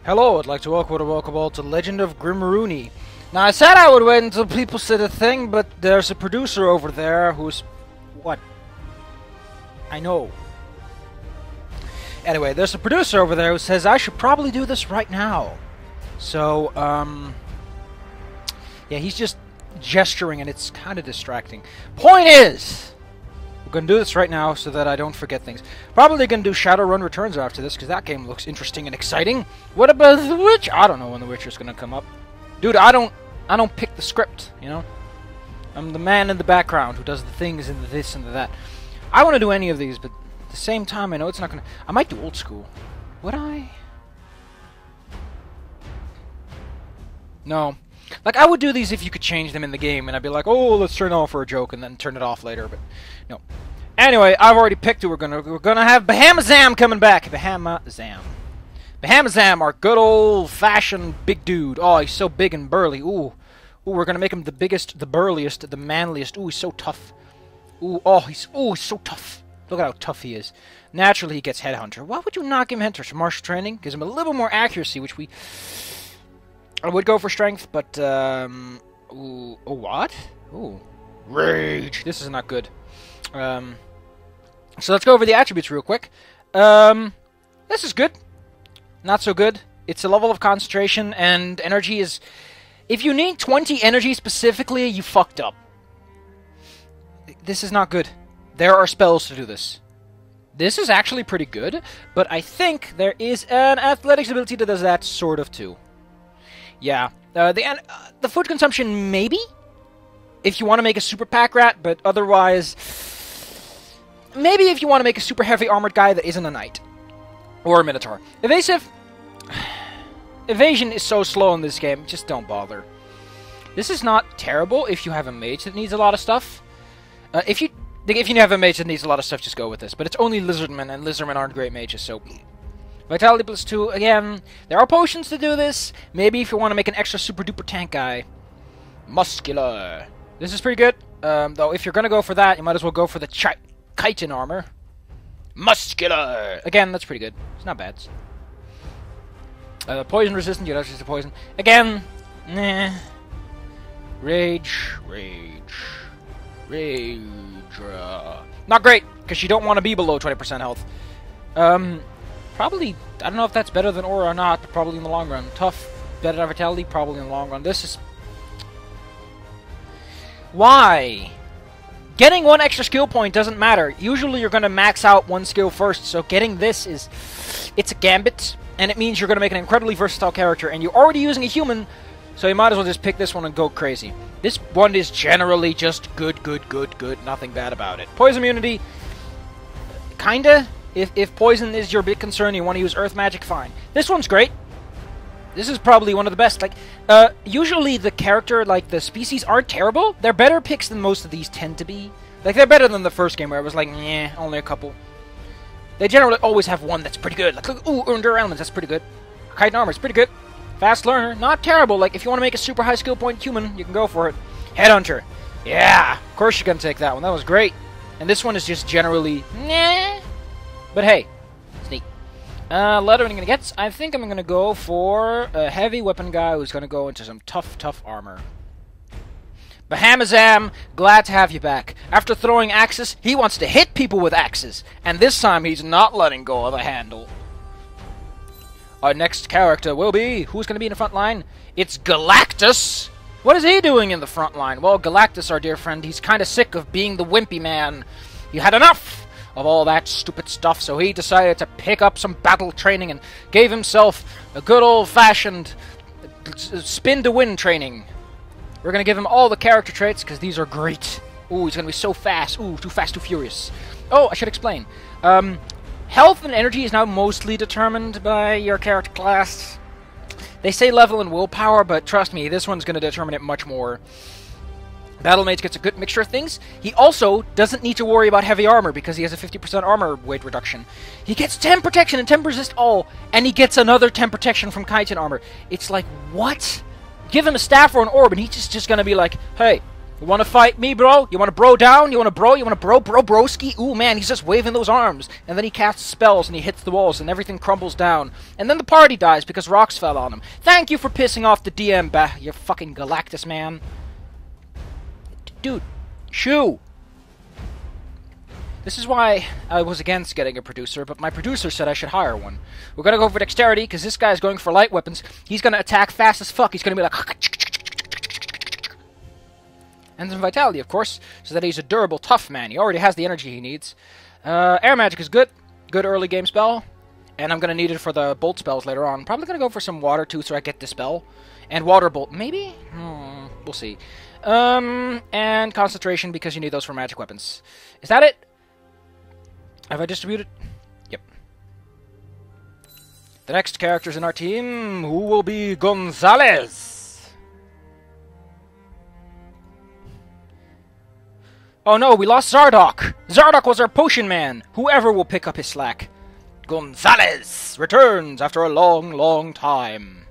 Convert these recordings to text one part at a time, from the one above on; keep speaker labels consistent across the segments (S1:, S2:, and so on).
S1: Hello, I'd like to welcome all to Legend of Grimrock. Now, I said I would wait until people said a thing, but there's a producer over there who's... What? I know. Anyway, there's a producer over there who says I should probably do this right now. So, yeah, he's just gesturing and it's kind of distracting. Point is... we're going to do this right now so that I don't forget things. Probably going to do Shadowrun Returns after this, because that game looks interesting and exciting. What about The Witch? I don't know when The Witcher's going to come up. Dude, I don't pick the script, you know? I'm the man in the background who does the things and the this and the that. I want to do any of these, but at the same time, I know it's not going to... I might do old school. Would I? No. Like, I would do these if you could change them in the game, and I'd be like, oh, let's turn it on for a joke, and then turn it off later, but no. Anyway, I've already picked who we're gonna have Bahamazam coming back. Bahamazam. Bahamazam, our good old-fashioned big dude. Oh, he's so big and burly. Ooh. Ooh, we're gonna make him the biggest, the burliest, the manliest. Ooh, he's so tough. Ooh, he's so tough. Look at how tough he is. Naturally, he gets Headhunter. Why would you not give him Headhunter? Martial training gives him a little more accuracy, which we... I would go for strength, but, ooh, oh, what? Ooh. Rage. This is not good. So let's go over the attributes real quick. This is good. Not so good. It's a level of concentration, and energy is... If you need 20 energy specifically, you fucked up. This is not good. There are spells to do this. This is actually pretty good, but I think there is an athletics ability that does that sort of too. Yeah, the food consumption, maybe? If you want to make a super pack rat, but otherwise... Maybe if you want to make a super heavy armored guy that isn't a knight. Or a minotaur. Evasive... Evasion is so slow in this game, just don't bother. This is not terrible if you have a mage that needs a lot of stuff. If you have a mage that needs a lot of stuff, just go with this. But it's only lizardmen, and lizardmen aren't great mages, so... Vitality plus 2, again, there are potions to do this. Maybe if you want to make an extra super duper tank guy. Muscular. This is pretty good. Though if you're going to go for that, you might as well go for the chitin armor. Muscular. Again, that's pretty good. It's not bad. Poison resistant, you don't resist the poison. Again, nah. Rage. Not great, because you don't want to be below 20% health. Probably, I don't know if that's better than Aura or not, but probably in the long run. Tough, better than Vitality, probably in the long run. This is... Why? Getting one extra skill point doesn't matter. Usually you're going to max out one skill first, so getting this is... It's a gambit, and it means you're going to make an incredibly versatile character, and you're already using a human, so you might as well just pick this one and go crazy. This one is generally just good. Nothing bad about it. Poison immunity, kinda. If poison is your big concern, you want to use earth magic, fine. This one's great. This is probably one of the best. Like, usually the character, like, the species aren't terrible. They're better picks than most of these tend to be. Like, they're better than the first game where it was like, yeah, only a couple. They generally always have one that's pretty good. Like, ooh, Endure Elements, that's pretty good. Chitin Armor is pretty good. Fast Learner, not terrible. Like, if you want to make a super high skill point human, you can go for it. Headhunter. Yeah, of course you're going to take that one. That was great. And this one is just generally, nah. But hey, it's neat. Lettering and gets. I think I'm going to go for a heavy weapon guy who's going to go into some tough armor. Bahamazam, glad to have you back. After throwing axes, he wants to hit people with axes. And this time he's not letting go of the handle. Our next character will be... Who's going to be in the front line? It's Galactus. What is he doing in the front line? Well, Galactus, our dear friend, he's kind of sick of being the wimpy man. He had enough of all that stupid stuff, so he decided to pick up some battle training and gave himself a good old-fashioned spin-to-win training. We're going to give him all the character traits, because these are great. Ooh, he's going to be so fast. Ooh, too fast, too furious. Oh, I should explain. Health and energy is now mostly determined by your character class. They say level and willpower, but trust me, this one's going to determine it much more. Battle Mage gets a good mixture of things. He also doesn't need to worry about heavy armor because he has a 50% armor weight reduction. He gets 10 protection and 10 resist all, and he gets another 10 protection from chitin armor. It's like, what? Give him a staff or an orb, and he's just going to be like, hey, You wanna fight me, bro? You wanna bro down? You wanna bro? You wanna broski? Ooh, man, he's just waving those arms. And then he casts spells and he hits the walls and everything crumbles down. And then the party dies because rocks fell on him. Thank you for pissing off the DM, you fucking Galactus man. Dude, shoo! This is why I was against getting a producer, but my producer said I should hire one. We're gonna go for dexterity, because this guy's going for light weapons. He's gonna attack fast as fuck. He's gonna be like... And some vitality, of course, so that he's a durable, tough man. He already has the energy he needs. Air magic is good. Good early game spell. And I'm gonna need it for the bolt spells later on. Probably gonna go for some water, too, so I get dispel. And water bolt, maybe? We'll see. And concentration, because you need those for magic weapons. Is that it? Have I distributed? Yep. The next characters in our team, who will be Gonzalez? Oh no, we lost Zardoc! Zardoc was our potion man! Whoever will pick up his slack. Gonzalez returns after a long, long time.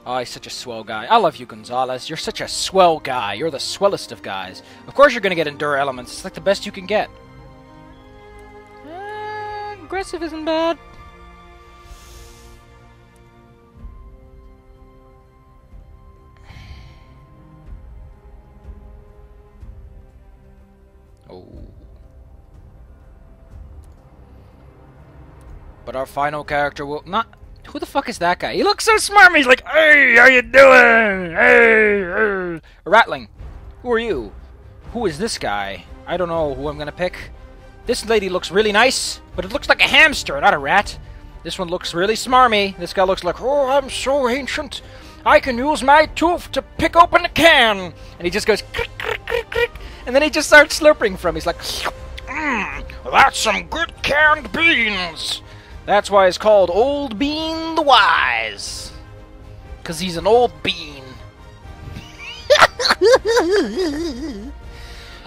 S1: Oh, he's such a swell guy. I love you, Gonzalez. You're such a swell guy. You're the swellest of guys. Of course you're gonna get Endure Elements. It's like the best you can get. Aggressive isn't bad. Oh. But our final character will not... Who the fuck is that guy? He looks so smarmy. He's like, hey, how you doing? Hey, hey. Rattling. Who are you? Who is this guy? I don't know who I'm gonna pick. This lady looks really nice, but it looks like a hamster, not a rat. This one looks really smarmy. This guy looks like, oh, I'm so ancient. I can use my tooth to pick open a can. And he just goes, crick, crick, crick, crick. And then he just starts slurping from. He's like, that's some good canned beans. That's why it's called Old Bean the Wise. Because he's an old bean.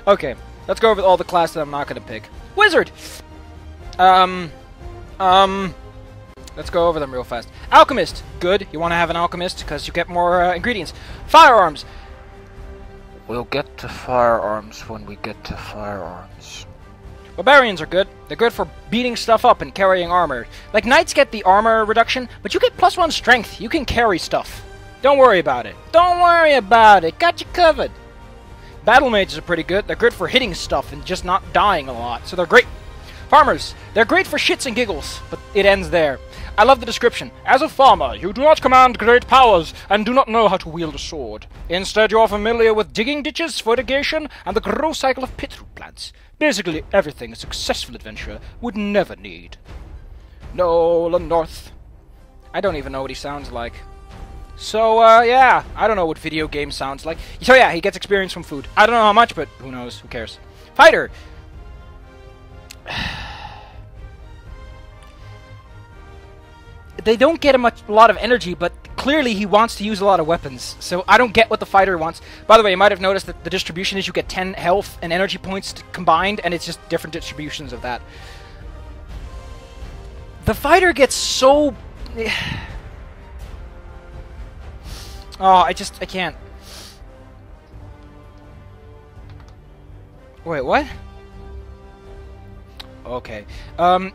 S1: Okay, let's go over all the classes I'm not going to pick. Wizard! Let's go over them real fast. Alchemist! Good, you want to have an alchemist because you get more ingredients. Firearms! We'll get to firearms when we get to firearms. Barbarians are good. They're good for beating stuff up and carrying armor. Like, knights get the armor reduction, but you get +1 strength. You can carry stuff. Don't worry about it. Don't worry about it. Got you covered. Battle mages are pretty good. They're good for hitting stuff and just not dying a lot, so they're great. Farmers. They're great for shits and giggles, but it ends there. I love the description. As a farmer, you do not command great powers and do not know how to wield a sword. Instead, you are familiar with digging ditches, fertigation, and the growth cycle of pit root plants. Basically everything a successful adventurer would never need. Nolan North. I don't even know what he sounds like. So, yeah, I don't know what video game sounds like. So yeah, he gets experience from food. I don't know how much, but who knows, who cares. Fighter! They don't get a lot of energy, but clearly he wants to use a lot of weapons. So I don't get what the fighter wants. By the way, you might have noticed that the distribution is you get 10 health and energy points combined, and it's just different distributions of that. The fighter gets so... Oh, I can't. Wait, what? Okay. I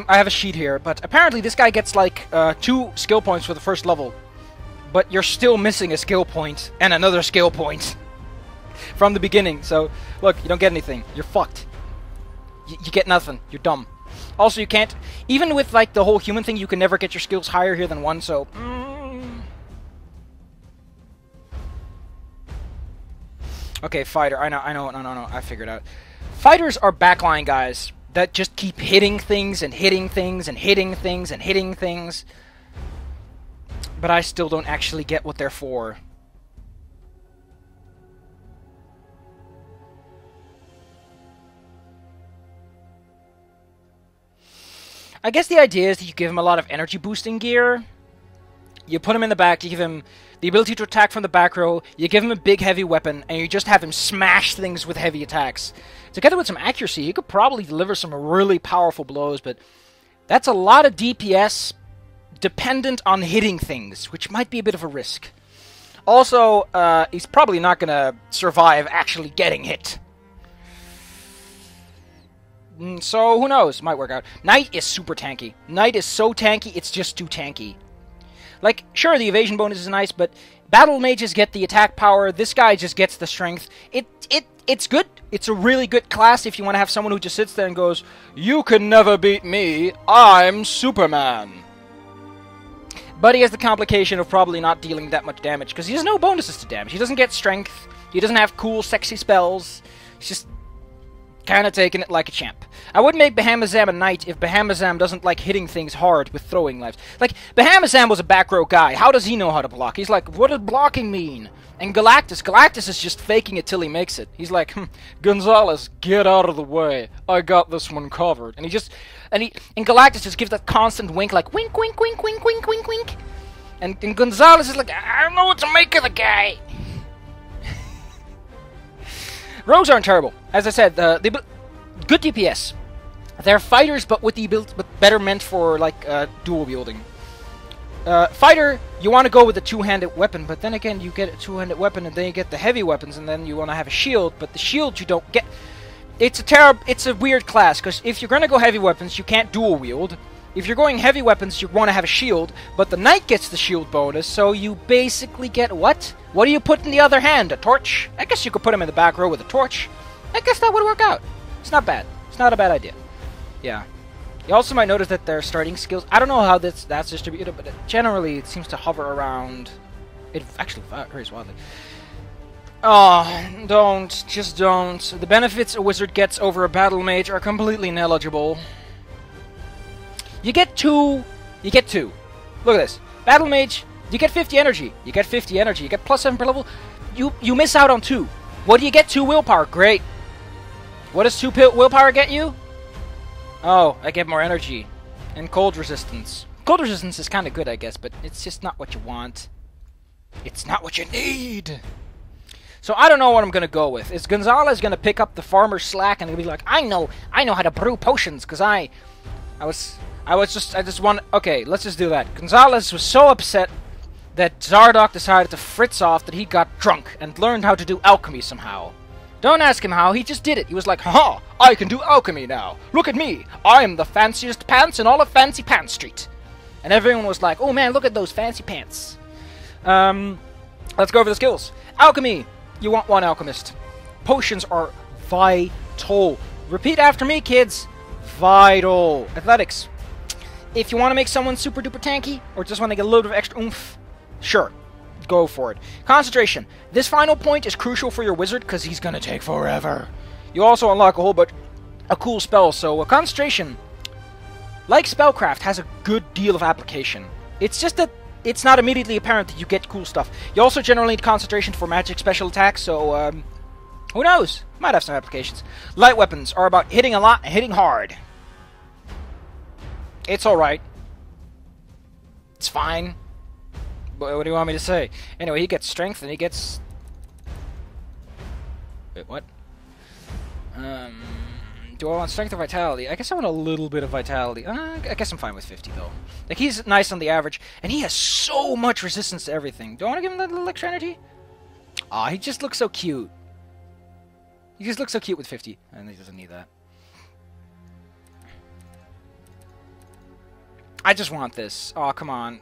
S1: have a sheet here, but apparently this guy gets like 2 skill points for the first level. But you're still missing a skill point and another skill point from the beginning. So, look, you don't get anything. You're fucked. You get nothing. You're dumb. Also, you can't... Even with like the whole human thing, you can never get your skills higher here than 1, so... Okay, fighter. I know. No. I figured out. Fighters are backline guys that just keep hitting things and hitting things and hitting things and hitting things. But I still don't actually get what they're for. I guess the idea is that you give him a lot of energy boosting gear. You put him in the back, you give him the ability to attack from the back row, you give him a big heavy weapon, and you just have him smash things with heavy attacks. Together with some accuracy, he could probably deliver some really powerful blows, but that's a lot of DPS dependent on hitting things, which might be a bit of a risk. Also, he's probably not going to survive actually getting hit. So, who knows? Might work out. Knight is super tanky. Knight is so tanky, it's just too tanky. Like, sure, the evasion bonus is nice, but battle mages get the attack power. This guy just gets the strength. It's good. It's a really good class if you want to have someone who just sits there and goes, "You can never beat me. I'm Superman." But he has the complication of probably not dealing that much damage, because he has no bonuses to damage. He doesn't get strength. He doesn't have cool, sexy spells. He's just kind of taking it like a champ. I would make Bahamazam a knight if Bahamazam doesn't like hitting things hard with throwing knives. Like, Bahamazam was a back row guy. How does he know how to block? He's like, what does blocking mean? And Galactus is just faking it till he makes it. He's like, Gonzalez, get out of the way. I got this one covered. And Galactus just gives that constant wink, like, wink, wink, wink, wink, wink, wink, wink. And Gonzalez is like, I don't know what to make of the guy. Rogues aren't terrible. As I said, good DPS. They're fighters, but with the ability, but better meant for like dual wielding. Fighter, you want to go with a two-handed weapon, but then again, you get a two-handed weapon, and then you get the heavy weapons, and then you want to have a shield, but the shield you don't get. It's a weird class, because if you're going to go heavy weapons, you can't dual wield. If you're going heavy weapons, you want to have a shield, but the knight gets the shield bonus, so you basically get what? What do you put in the other hand? A torch? I guess you could put him in the back row with a torch. I guess that would work out. It's not bad. It's not a bad idea. Yeah. You also might notice that their starting skills, I don't know how that's distributed, but generally it seems to hover around. It actually varies wildly. Oh, just don't. The benefits a wizard gets over a battle mage are completely ineligible. You get two. Look at this. Battle mage, you get 50 energy. You get 50 energy. You get +7 per level. You miss out on 2. What do you get? 2 willpower. Great. What does 2 willpower get you? Oh, I get more energy. And cold resistance. Cold resistance is kind of good, I guess, but it's just not what you want. It's not what you need. So I don't know what I'm going to go with. Is Gonzalez going to pick up the farmer's slack and be like, I know how to brew potions, because I just want... Okay, let's just do that. Gonzalez was so upset that Zardoc decided to fritz off that he got drunk and learned how to do alchemy somehow. Don't ask him how, he just did it. He was like, haha, I can do alchemy now. Look at me. I am the fanciest pants in all of Fancy Pants Street. And everyone was like, oh man, look at those fancy pants. Let's go over the skills. Alchemy. You want one alchemist. Potions are vital. Repeat after me, kids. Vital. Athletics. If you want to make someone super duper tanky, or just want to get a little bit of extra oomph, sure. Go for it. Concentration. This final point is crucial for your wizard, because he's going to take forever. You also unlock a whole bunch of cool spells, so concentration, like spellcraft, has a good deal of application. It's just that it's not immediately apparent that you get cool stuff. You also generally need concentration for magic special attacks, so, who knows? Might have some applications. Light weapons are about hitting a lot and hitting hard. It's alright. It's fine. But what do you want me to say? Anyway, he gets strength and he gets... Wait, what? Do I want strength or vitality? I guess I want a little bit of vitality. I guess I'm fine with 50, though. Like, he's nice on the average, and he has so much resistance to everything. Do I want to give him that little extra energy? Aw, he just looks so cute. He just looks so cute with 50, and he doesn't need that. I just want this. Aw, come on.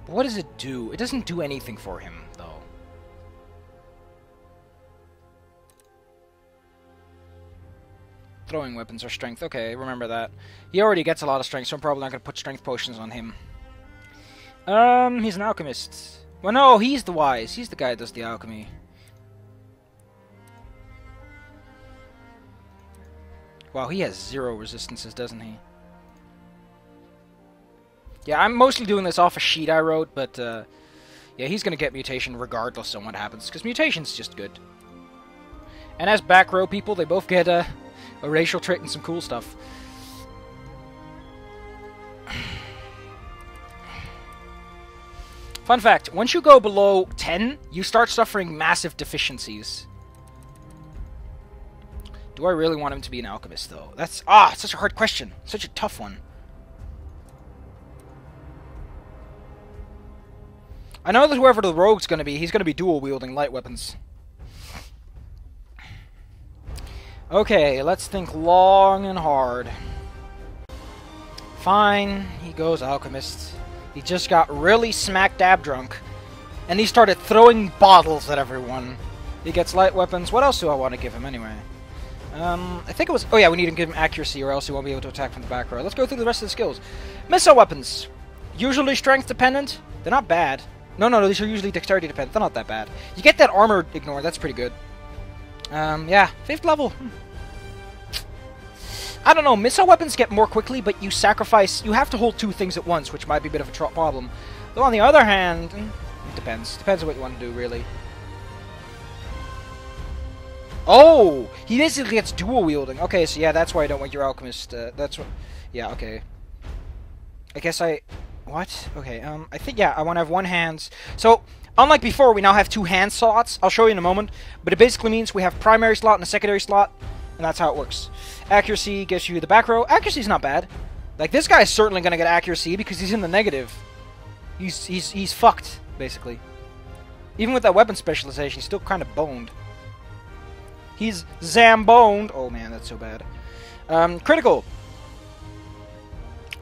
S1: What does it do? It doesn't do anything for him, though. Throwing weapons are strength. Okay, remember that. He already gets a lot of strength, so I'm probably not going to put strength potions on him. He's an alchemist. Well, no, he's the wise. He's the guy that does the alchemy. Wow, he has 0 resistances, doesn't he? Yeah, I'm mostly doing this off a sheet I wrote, but, yeah, he's going to get mutation regardless of what happens, because mutation's just good. And as back row people, they both get, a racial trait and some cool stuff. Fun fact, once you go below 10, you start suffering massive deficiencies. Do I really want him to be an alchemist, though? That's, it's such a hard question. Such a tough one. I know that whoever the rogue's going to be, he's going to be dual-wielding light weapons. Okay, let's think long and hard. Fine, he goes Alchemist. He just got really smack-dab drunk. And he started throwing bottles at everyone. He gets light weapons. What else do I want to give him anyway? I think it was... Oh yeah, we need to give him accuracy or else he won't be able to attack from the back row. Let's go through the rest of the skills. Missile weapons. Usually strength dependent. They're not bad. No, these are usually dexterity dependent. They're not that bad. You get that armor ignore. That's pretty good. Yeah. 5th level. I don't know. Missile weapons get more quickly, but you sacrifice... You have to hold 2 things at once, which might be a bit of a problem. Though on the other hand... It depends. Depends on what you want to do, really. Oh! He basically gets dual wielding. Okay, so yeah, that's why I don't want your alchemist. That's what... Yeah, okay. I guess I... What? Okay, I think, yeah, I want to have 1 hand. So, unlike before, we now have 2 hand slots. I'll show you in a moment. But it basically means we have primary slot and a secondary slot. And that's how it works. Accuracy gets you the back row. Accuracy's not bad. Like, this guy's certainly going to get accuracy because he's in the negative. He's fucked, basically. Even with that weapon specialization, he's still kind of boned. He's zamboned. Oh man, that's so bad. Critical.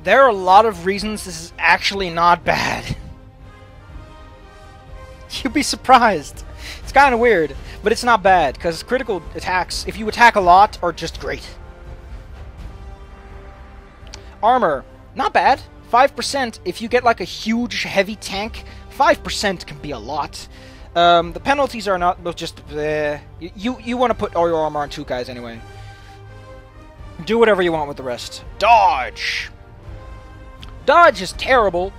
S1: There are a lot of reasons this is actually not bad. You'd be surprised. It's kind of weird, but it's not bad, because critical attacks, if you attack a lot, are just great. Armor. Not bad. 5% if you get like a huge, heavy tank. 5% can be a lot. The penalties are not just... You want to put all your armor on 2 guys anyway. Do whatever you want with the rest. Dodge! Dodge is terrible,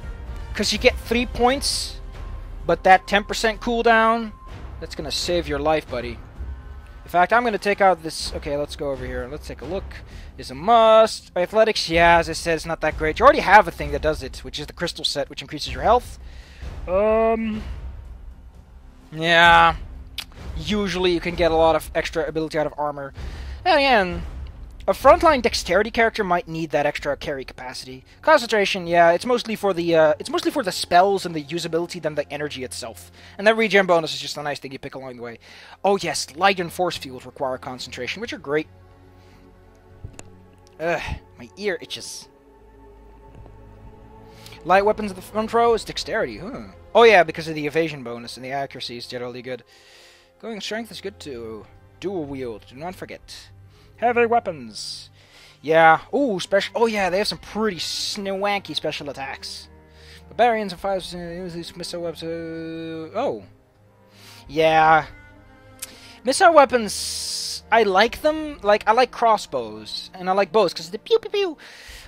S1: because you get 3 points, but that 10% cooldown, that's going to save your life, buddy. In fact, I'm going to take out this... Okay, let's go over here. Let's take a look. Is a must. Athletics, yeah, as I said, it's not that great. You already have a thing that does it, which is the crystal set, which increases your health. Yeah. Usually you can get a lot of extra ability out of armor. And again, a frontline dexterity character might need that extra carry capacity. Concentration, yeah, it's mostly for the spells and the usability than the energy itself. And that regen bonus is just a nice thing you pick along the way. Oh yes, light and force field require concentration, which are great. Ugh, my ear itches. Light weapons at the front row is dexterity, huh? Oh yeah, because of the evasion bonus and the accuracy is generally good. Going strength is good too. Dual wield, do not forget. Heavy weapons. Yeah. Ooh, special. Oh yeah, they have some pretty swanky special attacks. Barbarians and 5% use these missile weapons. Oh. Yeah. Missile weapons, I like them. Like, I like crossbows. And I like bows, because the pew pew pew.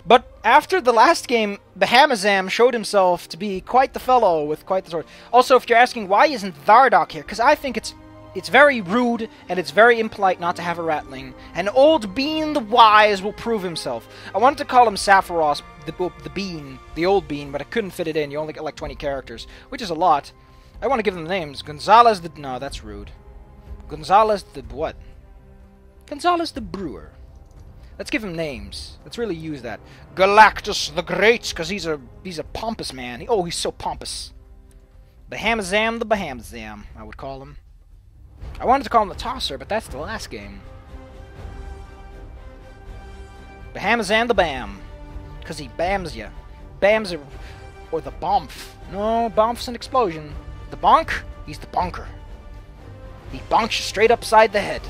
S1: But after the last game, the Hamazam showed himself to be quite the fellow with quite the sword. Also, if you're asking why isn't Thardoc here, because I think it's very rude and it's very impolite not to have a ratling. And Old Bean the Wise will prove himself. I wanted to call him Saphiros, the Bean, the Old Bean, but I couldn't fit it in. You only get like 20 characters, which is a lot. I want to give them names. Gonzalez the... No, that's rude. Gonzalez the what? Gonzalez the Brewer. Let's give him names. Let's really use that. Galactus the Great, because he's a pompous man. Oh, he's so pompous. Bahamazam the Bahamazam, I would call him. I wanted to call him the Tosser, but that's the last game. Bahamazam the Bam, because he bams ya. Bams are... Or the Bomph. No, Bomph's an explosion. The Bonk? He's the Bonker. He bonks you straight upside the head.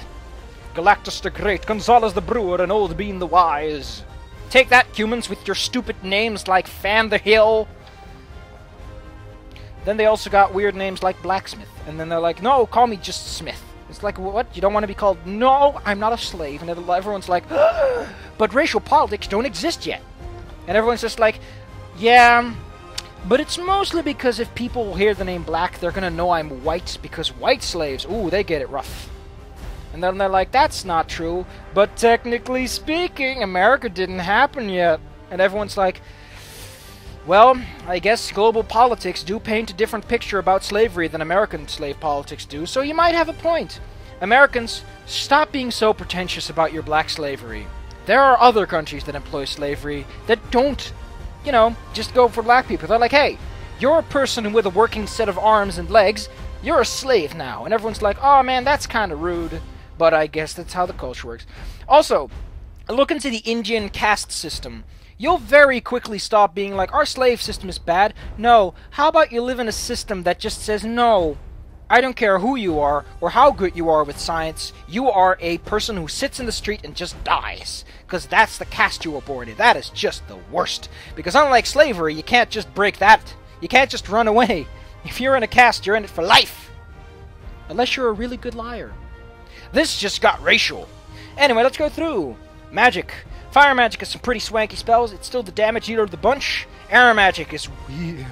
S1: Galactus the Great, Gonzalez the Brewer, and Old Bean the Wise. Take that, humans, with your stupid names like Fan the Hill. Then they also got weird names like Blacksmith. And then they're like, no, call me just Smith. It's like, what? You don't want to be called, no, I'm not a slave. And everyone's like, but racial politics don't exist yet. And everyone's just like, yeah, but it's mostly because if people hear the name Black, they're going to know I'm white, because white slaves, ooh, they get it rough. And then they're like, that's not true, but technically speaking, America didn't happen yet. And everyone's like, well, I guess global politics do paint a different picture about slavery than American slave politics do, so you might have a point. Americans, stop being so pretentious about your black slavery. There are other countries that employ slavery that don't, you know, just go for black people. They're like, hey, You're a person with a working set of arms and legs. You're a slave now. And everyone's like, oh man, that's kind of rude. But I guess that's how the culture works. Also, look into the Indian caste system. You'll very quickly stop being like, our slave system is bad. No, how about you live in a system that just says, no, I don't care who you are or how good you are with science. You are a person who sits in the street and just dies. Because that's the caste you were born in. That is just the worst. Because unlike slavery, you can't just break that. You can't just run away. If you're in a caste, you're in it for life. Unless you're a really good liar. This just got racial. Anyway, let's go through. Magic. Fire magic is some pretty swanky spells. It's still the damage eater of the bunch. Air magic is weird.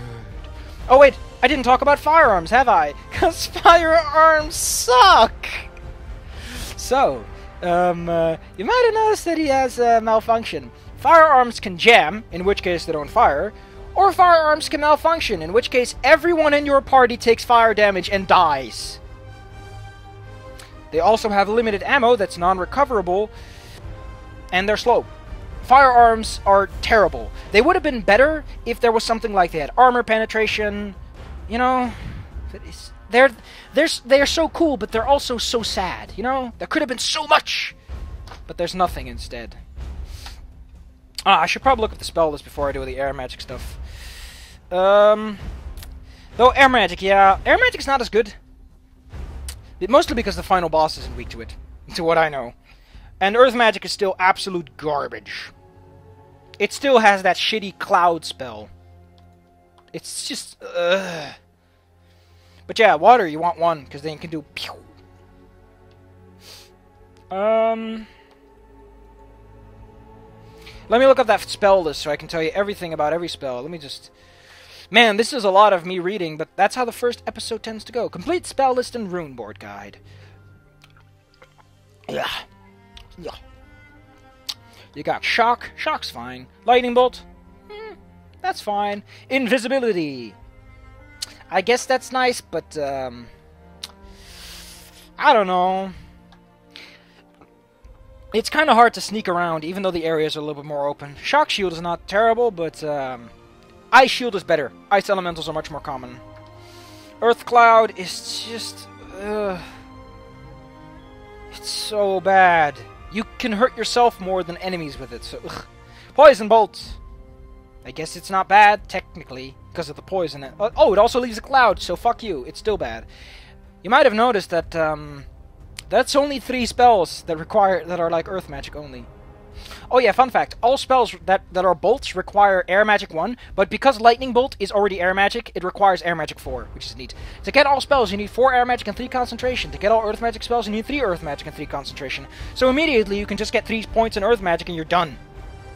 S1: Oh wait, I didn't talk about firearms, have I? Because firearms suck! So, you might have noticed that he has malfunction. Firearms can jam, in which case they don't fire, or firearms can malfunction, in which case everyone in your party takes fire damage and dies. They also have limited ammo that's non-recoverable, and they're slow. Firearms are terrible. They would have been better if there was something like they had armor penetration. You know, they're so cool, but they're also so sad. You know, there could have been so much, but there's nothing instead. I should probably look at the spell list before I do the air magic stuff. Though air magic, yeah, air magic's not as good. Mostly because the final boss isn't weak to it, to what I know. And earth magic is still absolute garbage. It still has that shitty cloud spell. It's just, But yeah, water, you want one, because then you can do pew. Let me look up that spell list so I can tell you everything about every spell. Let me just... Man, this is a lot of me reading, but that's how the first episode tends to go. Complete spell list and rune board guide. Yeah. Yeah. You got shock. Shock's fine. Lightning bolt. That's fine. Invisibility. I guess that's nice, but I don't know. It's kind of hard to sneak around, even though the areas are a little bit more open. Shock shield is not terrible, but ice shield is better. Ice elementals are much more common. Earth cloud is just... it's so bad. You can hurt yourself more than enemies with it, so... Ugh. Poison bolt! I guess it's not bad, technically, because of the poison. Oh, it also leaves a cloud, so fuck you. It's still bad. You might have noticed that, that's only 3 spells that are like earth magic only. Oh yeah, fun fact. All spells that are bolts require air magic 1, but because lightning bolt is already air magic, it requires air magic 4, which is neat. To get all spells, you need 4 air magic and 3 concentration. To get all earth magic spells, you need 3 earth magic and 3 concentration. So immediately you can just get 3 points in earth magic and you're done.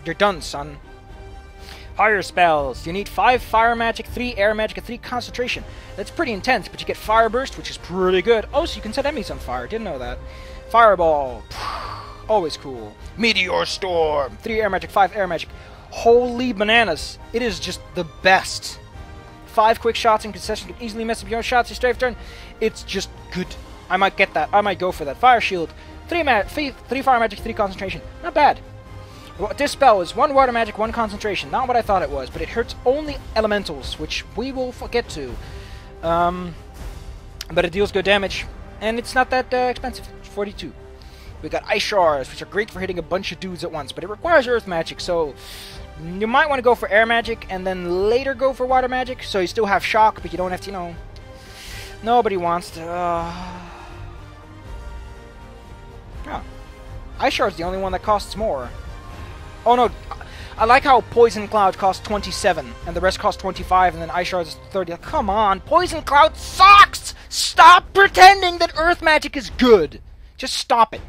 S1: You're done, son. Fire spells. You need 5 fire magic, 3 air magic, and 3 concentration. That's pretty intense, but you get fire burst, which is pretty good. Oh, so you can set enemies on fire. Didn't know that. Fireball. Always cool. Meteor storm. 3 air magic, 5 air magic. Holy bananas. It is just the best. 5 quick shots in concession can easily mess up your shots your strafe turn. It's just good. I might get that. I might go for that. Fire shield. 3 fire magic, 3 concentration. Not bad. This spell is 1 water magic, 1 concentration. Not what I thought it was, but it hurts only elementals, which we will get to. But it deals good damage, and it's not that expensive. It's 42. We got ice shards, which are great for hitting a bunch of dudes at once, but it requires earth magic, so you might want to go for air magic and then later go for water magic, so you still have shock, but you don't have to, you know... Nobody wants to... Oh. Ice shard's the only one that costs more. Oh no, I like how Poison Cloud costs 27, and the rest costs 25, and then Ice Shards is 30. Come on, Poison Cloud sucks! Stop pretending that Earth Magic is good! Just stop it.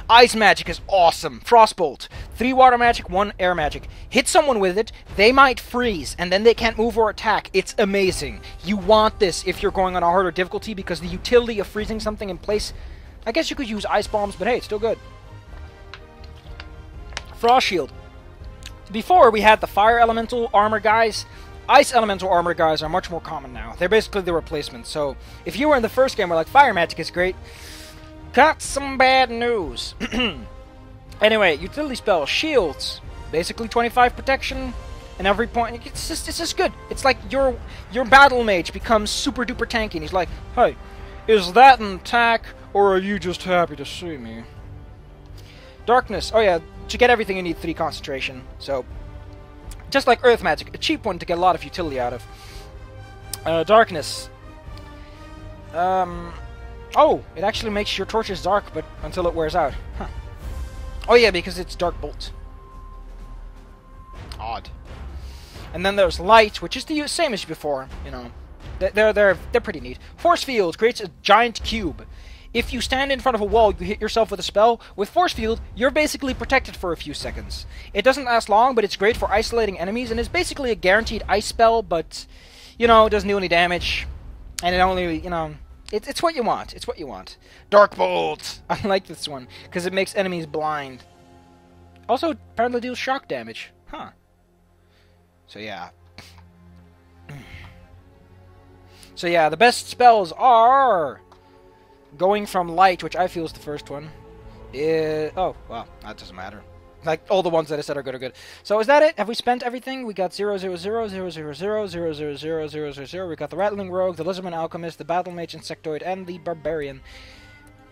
S1: Ice Magic is awesome. Frostbolt. 3 Water Magic, 1 Air Magic. Hit someone with it, they might freeze, and then they can't move or attack. It's amazing. You want this if you're going on a harder difficulty, because the utility of freezing something in place... I guess you could use Ice Bombs, but hey, it's still good. Frost Shield. Before, we had the Fire Elemental Armor guys. Ice Elemental Armor guys are much more common now. They're basically the replacement. So, if you were in the first game where like, Fire Magic is great, got some bad news. Anyway, utility spell. Shields. Basically 25 protection. And every point, it's just good. It's like your battle mage becomes super duper tanky, and he's like, "Hey, is that an attack, or are you just happy to see me?" Darkness. Oh yeah, to get everything you need 3 concentration. So, just like Earth Magic, a cheap one to get a lot of utility out of. Darkness. Oh, it actually makes your torches dark, but until it wears out. Huh. Oh yeah, because it's Dark Bolt. Odd. And then there's Light, which is the same as before. You know, they're pretty neat. Force Field creates a giant cube. If you stand in front of a wall, you hit yourself with a spell. With Force Field, you're basically protected for a few seconds. It doesn't last long, but it's great for isolating enemies, and is basically a guaranteed ice spell, but, you know, it doesn't do any damage. And it only, you know, it's what you want. It's what you want. Dark Bolt! I like this one, because it makes enemies blind. Also, apparently deals shock damage. Huh. So yeah. So yeah, the best spells are going from Light, which I feel is the first one. Oh, well, that doesn't matter. Like, all the ones that I said are good are good. So is that it? Have we spent everything? We got 0, 0, 0, 0, 0, 0, 0, 0, 0, 0, 0, 0. We got the Rattling Rogue, the Lizardman Alchemist, the Battle Mage Insectoid, and the Barbarian.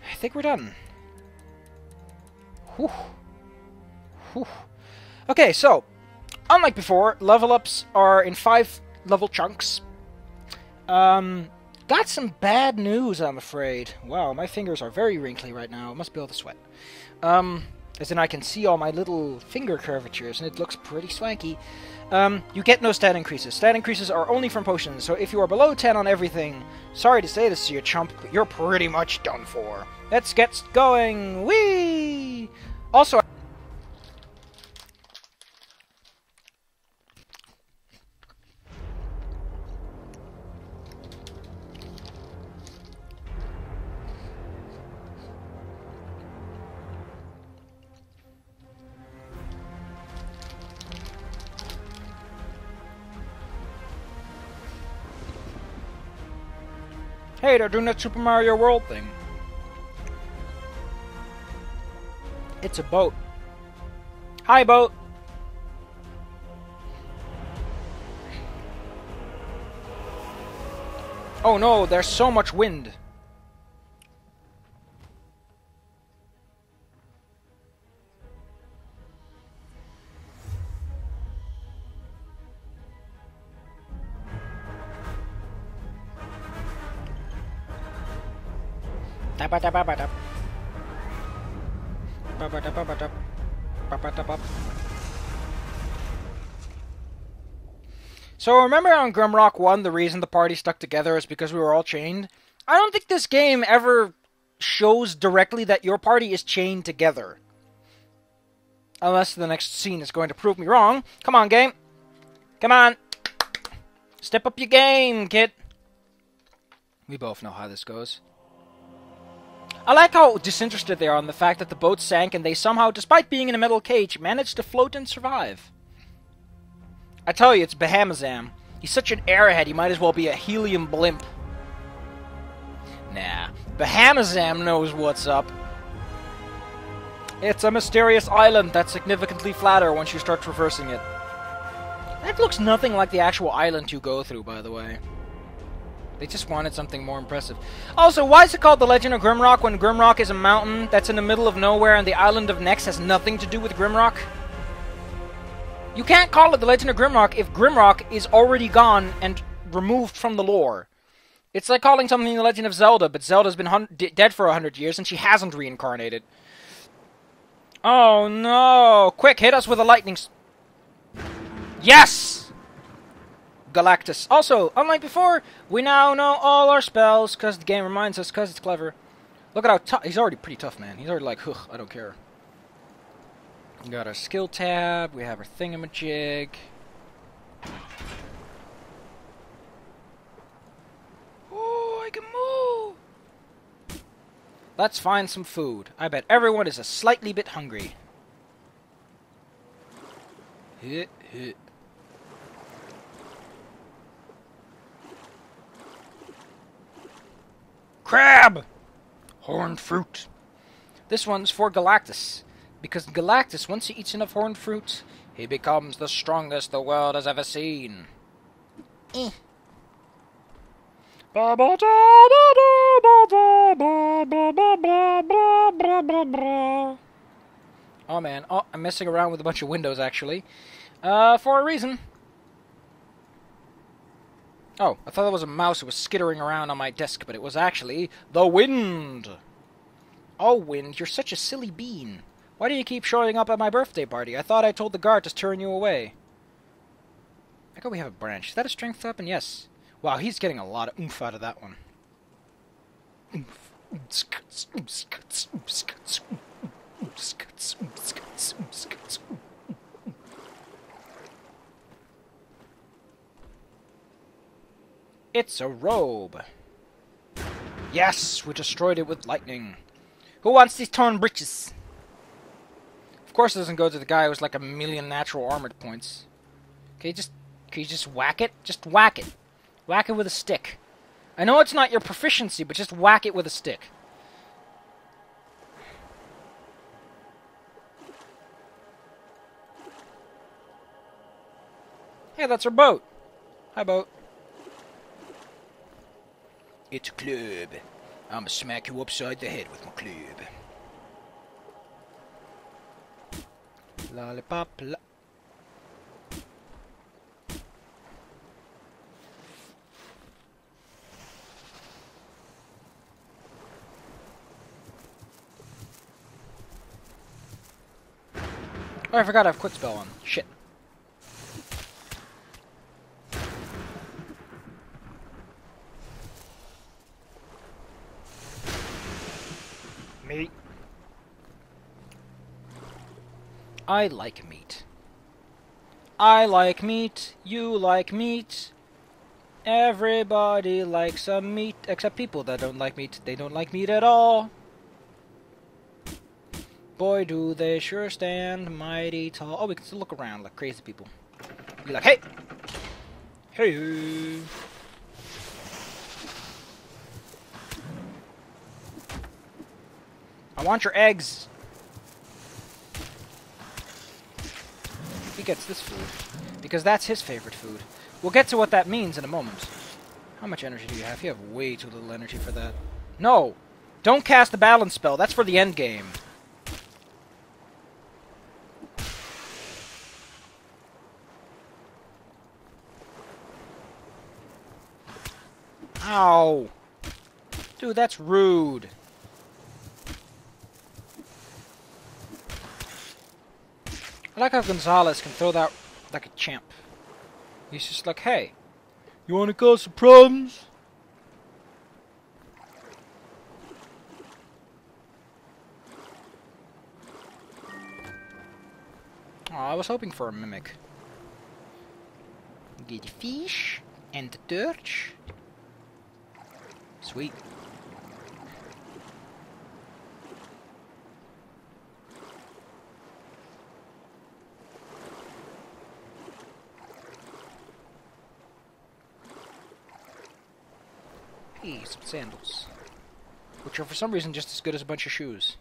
S1: I think we're done. Whew. Whew. Okay, so unlike before, level ups are in 5 level chunks. Got some bad news, I'm afraid. Wow, my fingers are very wrinkly right now. I must be able to sweat. As in I can see all my little finger curvatures, and it looks pretty swanky. You get no stat increases. Stat increases are only from potions, so if you are below 10 on everything, sorry to say this to you, chump, but you're pretty much done for. Let's get going! Whee! Also, hey, they're doing that Super Mario World thing. It's a boat. Hi, boat. Oh no, there's so much wind. So remember on Grimrock 1, the reason the party stuck together is because we were all chained? I don't think this game ever shows directly that your party is chained together. Unless the next scene is going to prove me wrong. Come on, game. Come on. Step up your game, kid. We both know how this goes. I like how disinterested they are on the fact that the boat sank and they somehow, despite being in a metal cage, managed to float and survive. I tell you, it's Bahamazam. He's such an airhead, he might as well be a helium blimp. Nah, Bahamazam knows what's up. It's a mysterious island that's significantly flatter once you start traversing it. That looks nothing like the actual island you go through, by the way. They just wanted something more impressive. Also, why is it called The Legend of Grimrock when Grimrock is a mountain that's in the middle of nowhere and the island of Nex has nothing to do with Grimrock? You can't call it The Legend of Grimrock if Grimrock is already gone and removed from the lore. It's like calling something The Legend of Zelda, but Zelda's been dead for 100 years and she hasn't reincarnated. Oh no! Quick, hit us with a lightning... Yes! Galactus. Also, unlike before, we now know all our spells, because the game reminds us, because it's clever. Look at how tough... He's already pretty tough, man. He's already like, ugh, I don't care. We got our skill tab, we have our thingamajig. Oh, I can move! Let's find some food. I bet everyone is a slightly bit hungry. Hit, hit. Crab! Horned fruit. This one's for Galactus. Because Galactus, once he eats enough horned fruit, he becomes the strongest the world has ever seen. Eh. Oh man, oh, I'm messing around with a bunch of windows actually. For a reason. Oh, I thought that was a mouse who was skittering around on my desk, but it was actually the wind. Oh, wind, you're such a silly bean. Why do you keep showing up at my birthday party? I thought I told the guard to turn you away. I go we have a branch. Is that a strength weapon? Yes. Wow, he's getting a lot of oomph out of that one. It's a robe. Yes, we destroyed it with lightning. Who wants these torn breeches? Of course it doesn't go to the guy who's like 1,000,000 natural armored points. Can you just whack it? Just whack it. Whack it with a stick. I know it's not your proficiency, but just whack it with a stick. Hey, that's our boat. Hi, boat. It's a club. I'ma smack you upside the head with my club. Lollipop. Oh, I forgot I have quick spell on. Shit. Meat. I like meat. I like meat. You like meat. Everybody likes some meat, except people that don't like meat. They don't like meat at all. Boy, do they sure stand mighty tall. Oh, we can still look around like crazy people. Be like, hey! Hey! I want your eggs! He gets this food, because that's his favorite food. We'll get to what that means in a moment. How much energy do you have? You have way too little energy for that. No! Don't cast the balance spell, that's for the end game. Ow! Dude, that's rude. I like how Gonzalez can throw that like a champ. He's just like, hey, you wanna cause some problems? Oh, I was hoping for a mimic. Get the fish and the torch. Sweet. Hey, some sandals. Which are for some reason just as good as a bunch of shoes.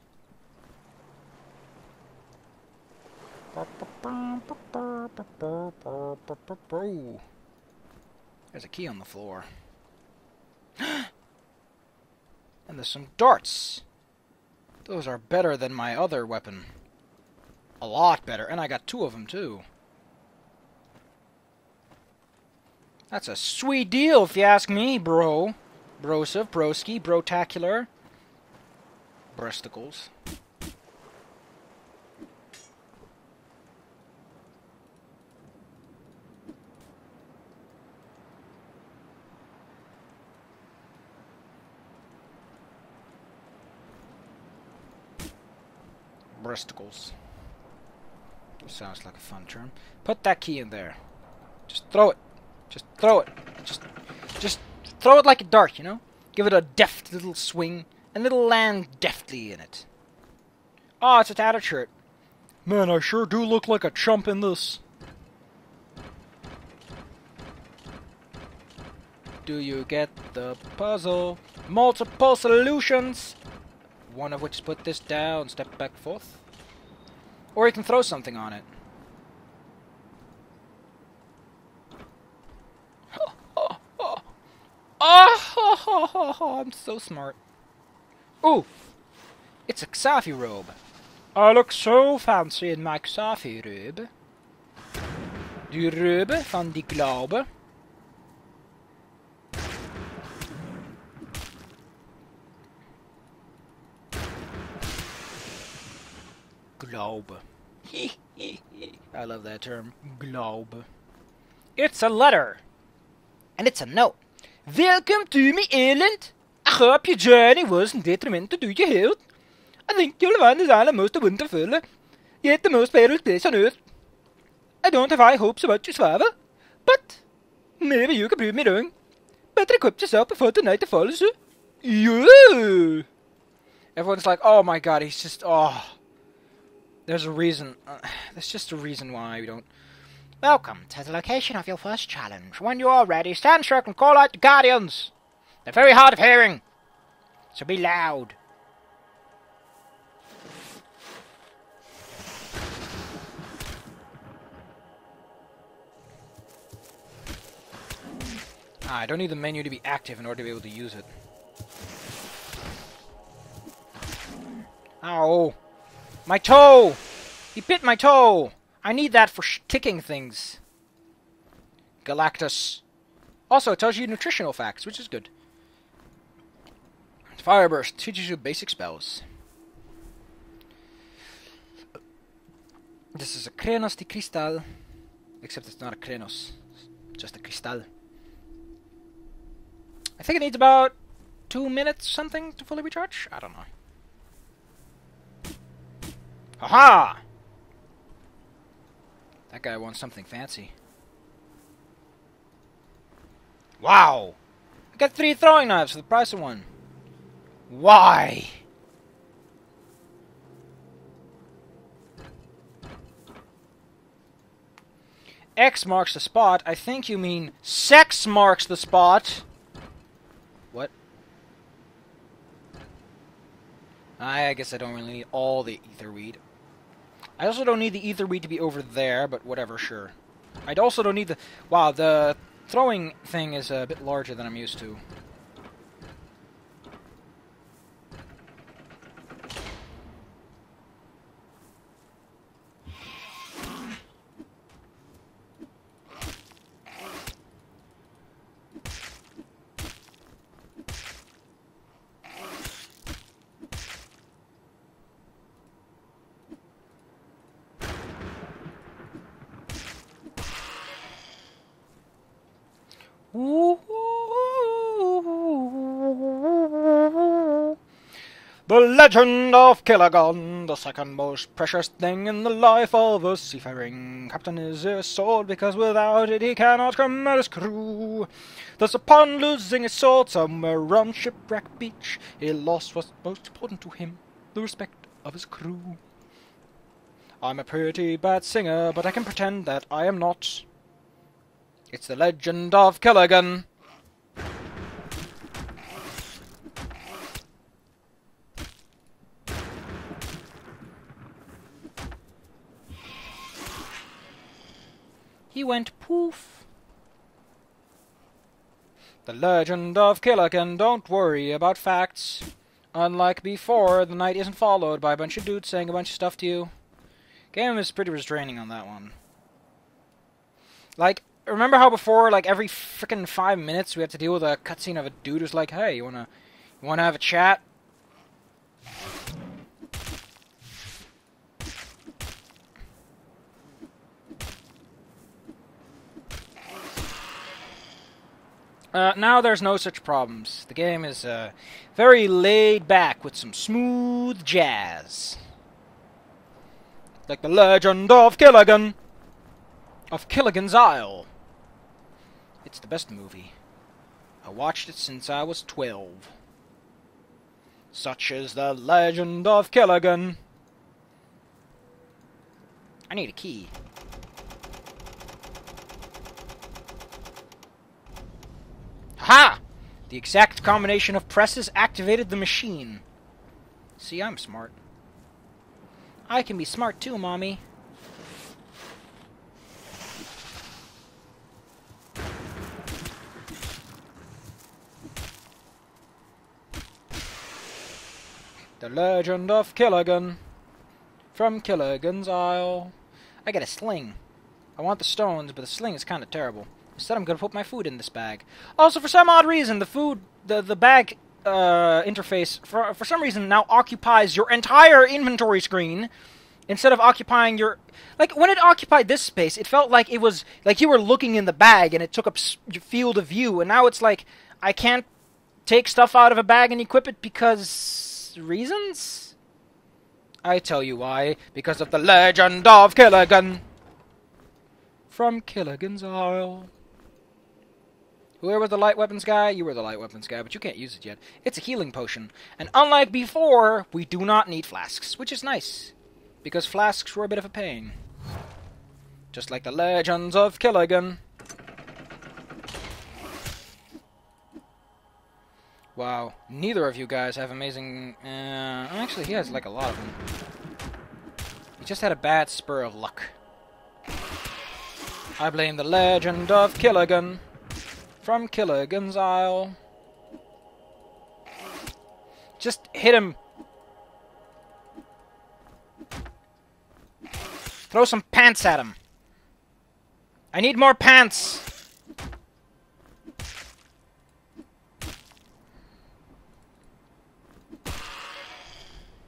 S1: There's a key on the floor. And there's some darts. Those are better than my other weapon. A lot better. And I got 2 of them, too. That's a sweet deal, if you ask me, bro. Brosive, broski, brotacular. Breasticles. Breasticles. Sounds like a fun term. Put that key in there. Just throw it. Just throw it. Just throw it like a dart, you know? Give it a deft little swing, and it'll land deftly in it. Oh, it's a tattered shirt. Man, I sure do look like a chump in this. Do you get the puzzle? Multiple solutions! One of which is put this down, step back forth. Or you can throw something on it. Oh, I'm so smart. Ooh, it's a Xafi robe. I look so fancy in my Xafi robe. Die Robe van die Glaube. Glaube. I love that term. Glaube. It's a letter. And it's a note. Welcome to me, Ireland. I hope your journey wasn't detrimental to your health. I think you'll find this island most wonderful, yet the most perilous place on earth. I don't have high hopes about your survival, but maybe you can prove me wrong. Better equip yourself before the night falls. Yeah. Everyone's like, oh my god, he's just, oh. There's a reason. There's just a reason why we don't. Welcome to the location of your first challenge. When you are ready, stand sharp and call out the Guardians. They're very hard of hearing, so be loud. I don't need the menu to be active in order to be able to use it. Ow! My toe! He bit my toe! I need that for kicking things. Galactus. Also, it tells you nutritional facts, which is good. Fireburst teaches you basic spells. This is a Krenos de Cristal. Except it's not a Krenos. It's just a Cristal. I think it needs about 2 minutes something to fully recharge. I don't know. Haha! That guy wants something fancy. Wow! I got 3 throwing knives for the price of 1. Why? X marks the spot. I think you mean sex marks the spot. What? I guess I don't really need all the ether weed. I also don't need the ether weed to be over there, but whatever, sure. I also don't need the... Wow, the throwing thing is a bit larger than I'm used to. The legend of Killagon, the second most precious thing in the life of a seafaring captain is his sword, because without it he cannot command his crew. Thus upon losing his sword somewhere on Shipwreck Beach, he lost what's most important to him, the respect of his crew. I'm a pretty bad singer, but I can pretend that I am not. It's the legend of Killagon. He went poof. The legend of Killagan, don't worry about facts. Unlike before, the night isn't followed by a bunch of dudes saying a bunch of stuff to you. Game is pretty restraining on that one. Like, remember how before, like, every frickin' 5 minutes we had to deal with a cutscene of a dude who's like, hey, you wanna have a chat? Now there's no such problems. The game is very laid back with some smooth jazz. Like the legend of Killagan. Of Killigan's Isle. It's the best movie. I watched it since I was 12. Such is the legend of Killagan. I need a key. Ha! The exact combination of presses activated the machine. See, I'm smart. I can be smart too, Mommy. The Legend of Killigan. From Killigan's Isle. I get a sling. I want the stones, but the sling is kind of terrible. Instead, I'm going to put my food in this bag. Also, for some odd reason, the bag interface, for some reason, now occupies your entire inventory screen, instead of occupying your... Like, when it occupied this space, it felt like it was... Like, you were looking in the bag, and it took up your field of view, and now it's like, I can't take stuff out of a bag and equip it because... reasons? I tell you why. Because of the Legend of Killigan. From Killigan's Isle. Whoever was the light weapons guy, you were the light weapons guy, but you can't use it yet. It's a healing potion. And unlike before, we do not need flasks, which is nice. Because flasks were a bit of a pain. Just like the Legends of Killigan. Wow, neither of you guys have amazing... actually, he has like a lot of them. He just had a bad spur of luck. I blame the Legend of Killigan. From Killigan's Isle. Just hit him. Throw some pants at him. I need more pants.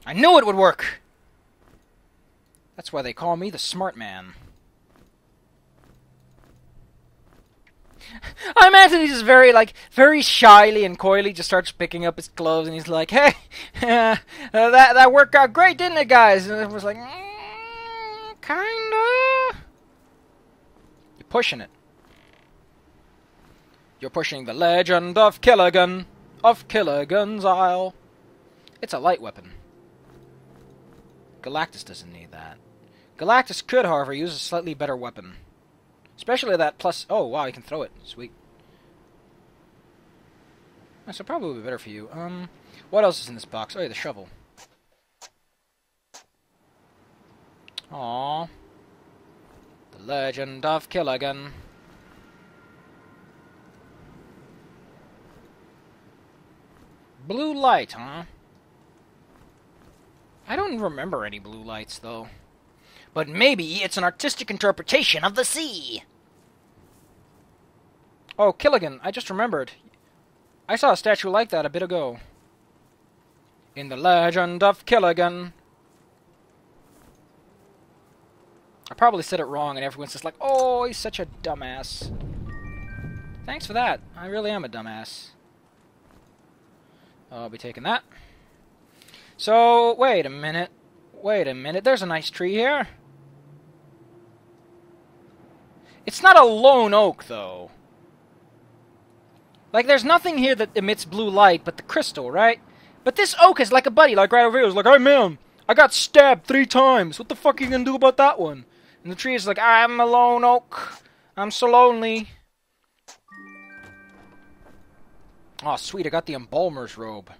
S1: I knew it would work. That's why they call me the smart man. I imagine he's just very shyly and coyly just starts picking up his clothes and he's like, hey, that worked out great, didn't it, guys? And it was like, kinda. You're pushing it. You're pushing the Legend of Killigan, of Killigan's Isle. It's a light weapon. Galactus doesn't need that. Galactus could, however, use a slightly better weapon. Especially that plus... Oh, wow, you can throw it. Sweet. So probably would be better for you. What else is in this box? Oh, yeah, the shovel. Aww. The Legend of Killigan. Blue light, huh? I don't remember any blue lights, though. But maybe it's an artistic interpretation of the sea. Oh, Killigan, I just remembered. I saw a statue like that a bit ago. In the Legend of Killigan. I probably said it wrong and everyone's just like, oh, he's such a dumbass. Thanks for that. I really am a dumbass. I'll be taking that. So, wait a minute. Wait a minute. There's a nice tree here. It's not a lone oak, though. Like, there's nothing here that emits blue light but the crystal, right? But this oak is like a buddy, like right over here. It's like, hey, man, I got stabbed 3 times. What the fuck are you gonna do about that one? And the tree is like, I'm a lone oak. I'm so lonely. Oh, sweet, I got the embalmer's robe.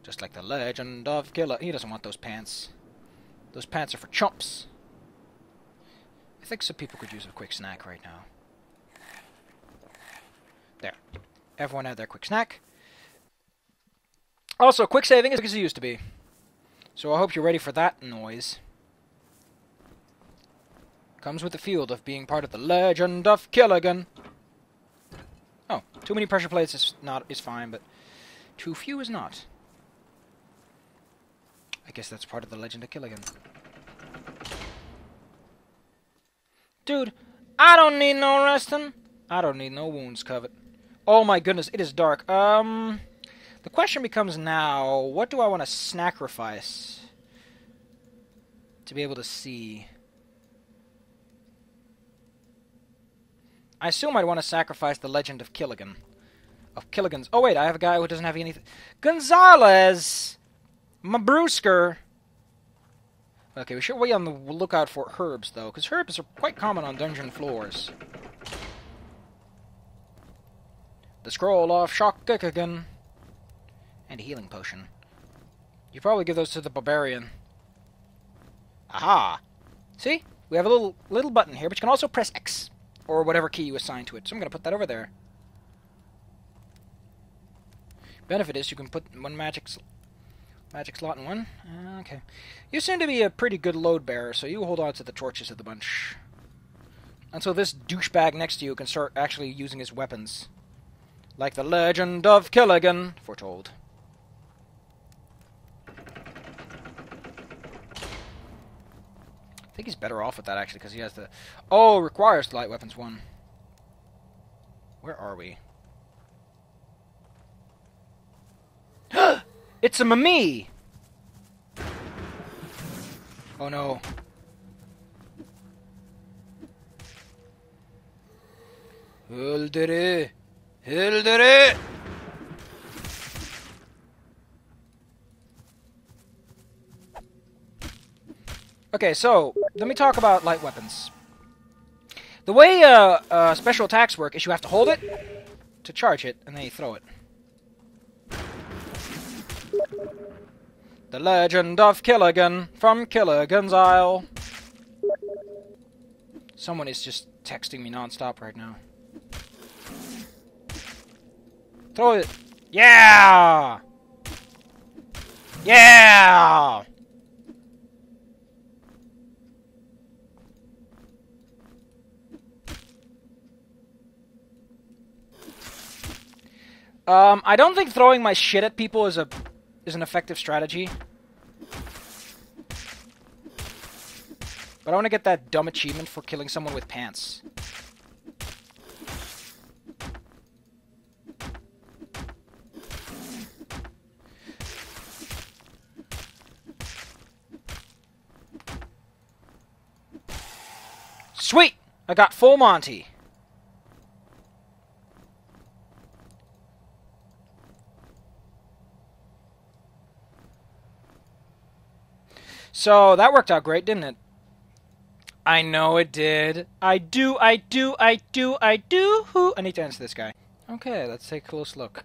S1: Just like the Legend of Killer. He doesn't want those pants. Those pants are for chumps. I think some people could use a quick snack right now. There. Everyone had their quick snack. Also, quick saving is as it used to be. So I hope you're ready for that noise. Comes with the field of being part of the Legend of Killigan. Oh, too many pressure plates is fine, but too few is not. I guess that's part of the Legend of Killigan. Dude, I don't need no resting. I don't need no wounds covered. Oh my goodness, it is dark. The question becomes now, what do I want to sacrifice to be able to see? I assume I'd want to sacrifice the Legend of Killigan. Of Killigan's... Oh wait, I have a guy who doesn't have anything... Gonzalez! My brewsker! Okay, we should wait on the lookout for herbs, though, because herbs are quite common on dungeon floors. The Scroll of Shock-Killigan. And a healing potion. You probably give those to the barbarian. Aha! See? We have a little button here, but you can also press X, or whatever key you assign to it. So I'm going to put that over there. Benefit is you can put one magic slot in one. Okay. You seem to be a pretty good load bearer, so you hold on to the torches of the bunch. Until this douchebag next to you can start actually using his weapons. Like the legend of Killigan, foretold. I think he's better off with that, actually, because he has the... Oh, requires light weapons 1. Where are we? It's a Mimi! Oh, no. Hildere! Hildere! Okay, so, let me talk about light weapons. The way special attacks work is you have to hold it to charge it, and then you throw it. The Legend of Killigan from Killigan's Isle. Someone is just texting me non-stop right now. Throw it. Yeah! Yeah! I don't think throwing my shit at people is an effective strategy. But I want to get that dumb achievement for killing someone with pants. Sweet! I got full Monty. So, that worked out great, didn't it? I know it did. I do. I need to answer this guy. Okay, let's take a close look.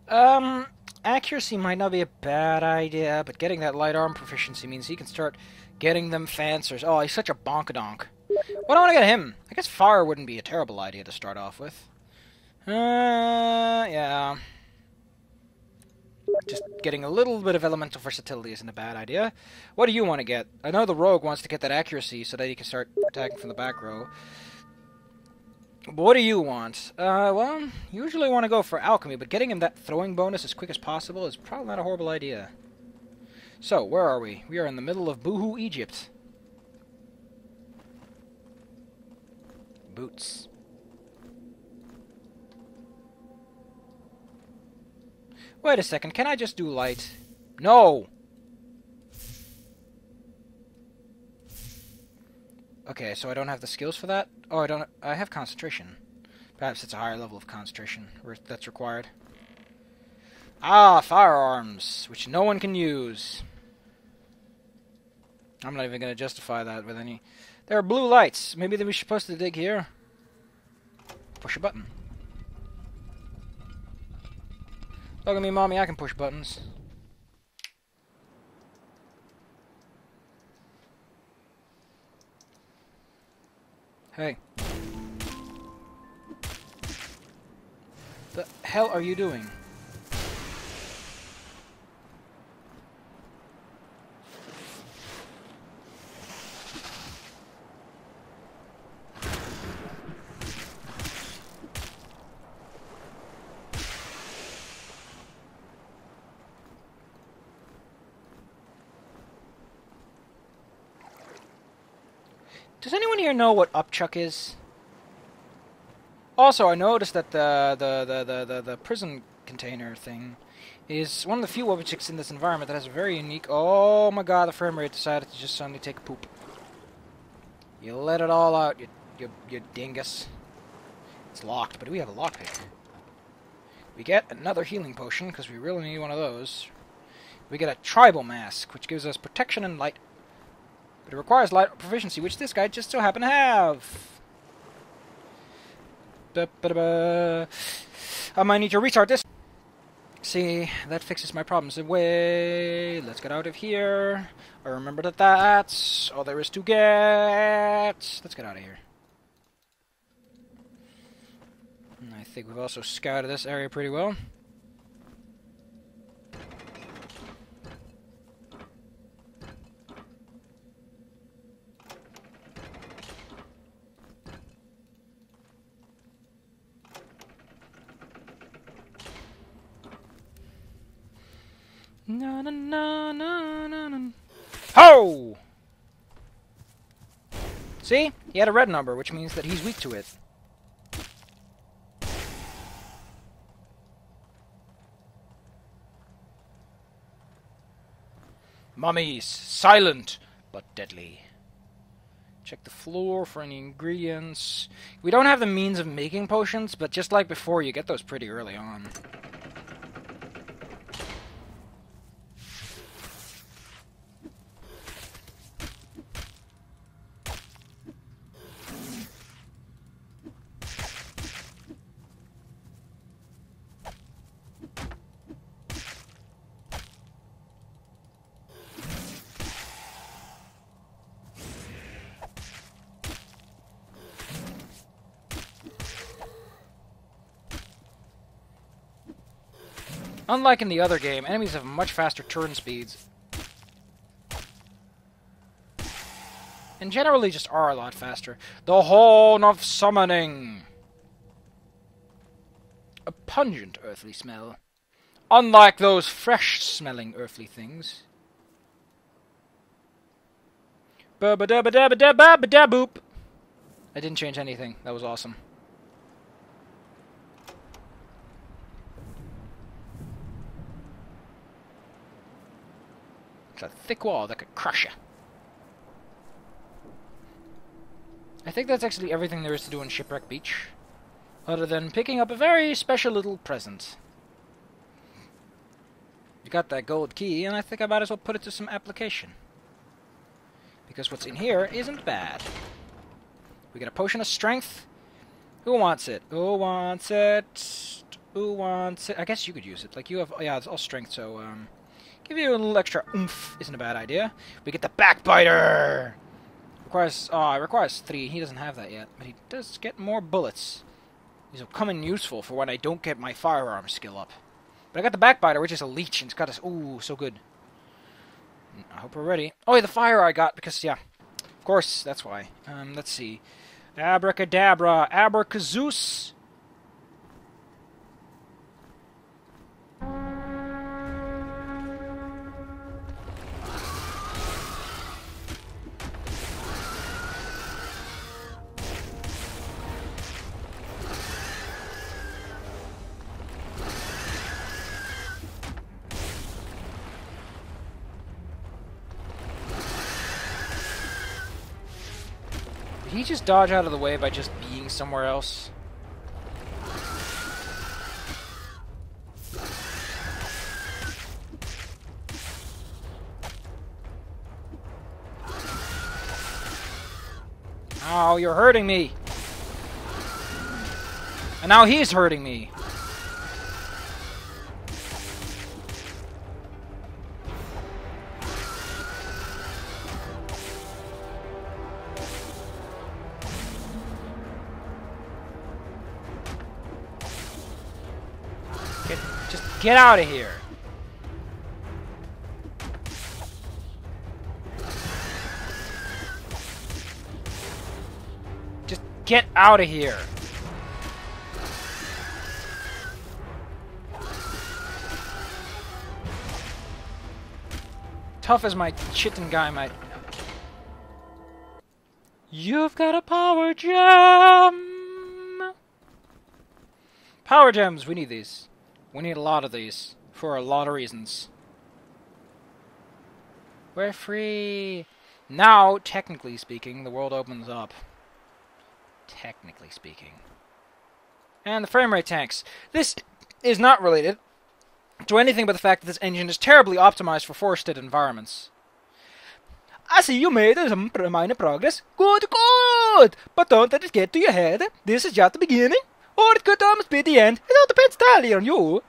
S1: Accuracy might not be a bad idea, but getting that light arm proficiency means he can start getting them fancers. Oh, he's such a bonkadonk. What do I want to get him? I guess fire wouldn't be a terrible idea to start off with. Yeah. Just getting a little bit of elemental versatility isn't a bad idea. What do you want to get? I know the rogue wants to get that accuracy so that he can start attacking from the back row. But what do you want? Well, usually I want to go for alchemy, but getting him that throwing bonus as quick as possible is probably not a horrible idea. So, where are we? We are in the middle of Boohoo, Egypt. Boots. Wait a second, can I just do light? No! Okay, so I don't have the skills for that? Oh, I have concentration. Perhaps it's a higher level of concentration that's required. Ah, firearms, which no one can use. I'm not even going to justify that with any... There are blue lights. Maybe we're supposed to dig here. Push a button. Look at me, Mommy, I can push buttons. Hey. The hell are you doing? Does anyone here know what upchuck is? Also, I noticed that the prison container thing is one of the few objects in this environment that has a very unique... Oh my god, the frame rate decided to just suddenly take a poop. You let it all out, you dingus. It's locked, but we have a lockpick. We get another healing potion, because we really need one of those. We get a tribal mask, which gives us protection and light. But it requires light proficiency, which this guy just so happened to have. I might need to restart this. See, that fixes my problems away. Let's get out of here. I remember that that's all there is to get. Let's get out of here. And I think we've also scouted this area pretty well. Na na na na na na. Ho! See? He had a red number, which means that he's weak to it. Mummies, silent but deadly. Check the floor for any ingredients. We don't have the means of making potions, but just like before, you get those pretty early on. Unlike in the other game, enemies have much faster turn speeds. And generally just are a lot faster. The Horn of Summoning! A pungent earthly smell. Unlike those fresh-smelling earthly things. Ba-ba-da-ba-da-ba-da-ba-ba-da-boop! I didn't change anything. That was awesome. A thick wall that could crush you. I think that's actually everything there is to do on Shipwreck Beach, other than picking up a very special little present. You got that gold key, and I think I might as well put it to some application. Because what's in here isn't bad. We get a potion of strength. Who wants it? Who wants it? Who wants it? I guess you could use it. Like, you have... yeah, it's all strength, so, give you a little extra oomph isn't a bad idea. We get the Backbiter! It requires 3. He doesn't have that yet, but he does get more bullets. These will come in useful for when I don't get my firearm skill up. But I got the Backbiter, which is a leech, and it's got this... ooh, so good. I hope we're ready. Oh, yeah, the fire I got, because, yeah. Of course, that's why. Let's see. Abracadabra, Abracazeus. Did he just dodge out of the way by just being somewhere else? Ow, you're hurting me! And now he's hurting me! Just get out of here! Just get out of here! Tough as my chitin guy might. You've got a power gem! Power gems, we need these. We need a lot of these, for a lot of reasons. We're free! Now, technically speaking, the world opens up. Technically speaking. And the frame rate tanks. This is not related to anything but the fact that this engine is terribly optimized for forested environments. I see you made some minor progress. Good, good! But don't let it get to your head. This is just the beginning. Or it could almost be the end. It all depends entirely on you.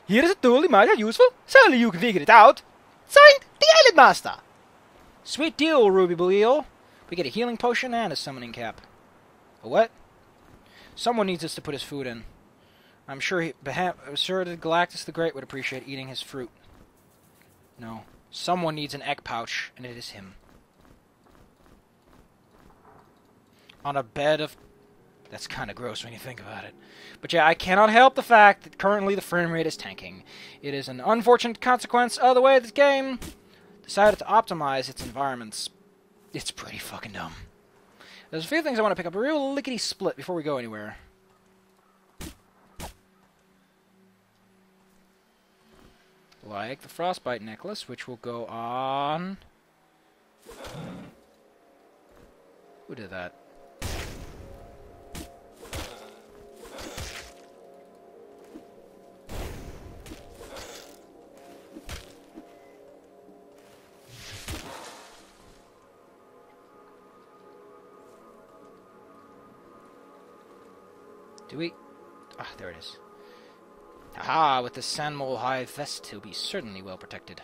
S2: Here is a tool you might have useful. Certainly you can figure it out. Signed, the Island Master.
S1: Sweet deal, Ruby Belial. We get a healing potion and a summoning cap. A what? Someone needs us to put his food in. I'm sure that Galactus the Great would appreciate eating his fruit. No. Someone needs an egg pouch, and it is him. On a bed of... That's kind of gross when you think about it. But yeah, I cannot help the fact that currently the frame rate is tanking. It is an unfortunate consequence of the way this game decided to optimize its environments. It's pretty fucking dumb. There's a few things I want to pick up a real lickety-split before we go anywhere. Like the frostbite necklace, which will go on... Who did that? Do we? Ah, there it is. Aha, with the Sandmole Hive vest, he'll be certainly well protected.